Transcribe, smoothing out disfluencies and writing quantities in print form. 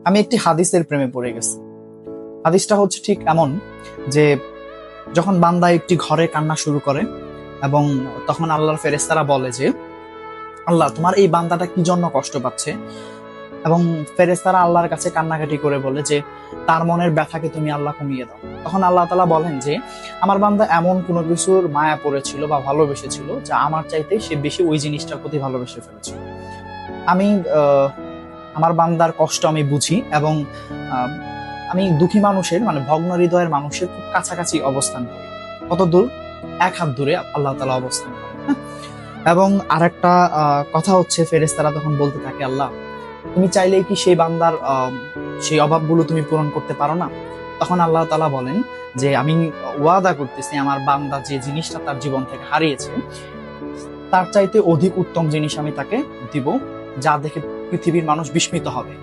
আমি একটি হাদিসের প্রেমে পড়ে গেছি। হাদিসটা হচ্ছে ঠিক এমন যে যখন বান্দা একটি ঘরে কান্না শুরু করে এবং তখন আল্লাহর ফেরেশতারা বলে যে আল্লাহ তোমার এই বান্দাটা কি জন্য কষ্ট পাচ্ছে, এবং ফেরেশতারা আল্লাহর কাছে কান্নাকাটি করে বলে যে তার মনের ব্যথাকে তুমি আল্লাহ কমিয়ে দাও। তখন আল্লাহ তাআলা বলেন যে আমার বান্দা এমন কোনো কিছুর মায়া পড়েছিল বা ভালোবেসেছিল যা আমার চাইতে সে বেশি ওই জিনিসটার প্রতি ভালোবেসে ফেলেছিল। আমি আমার বান্দার কষ্ট আমি বুঝি এবং আহ, আমি দুঃখী মানুষের মানে ভগ্ন হৃদয়ের মানুষের খুব কাছাকাছি অবস্থান করি। কত দূর? এক হাত দূরে আল্লাহ তাআলা অবস্থান করেন। হ্যাঁ? এবং আরেকটা কথা হচ্ছে ফেরেশতারা তখন বলতে থাকে আল্লাহ তুমি চাইলেই কি সেই বান্দার সেই অভাবগুলো তুমি পূরণ করতে পারো না? তখন আল্লাহ তাআলা বলেন যে আমি ওয়াদা করতেছি আমার বান্দা যে জিনিসটা তার জীবন থেকে হারিয়েছে তার চাইতে অধিক উত্তম জিনিস আমি তাকে দিব, যা দেখে পৃথিবীর মানুষ বিস্মিত হবে।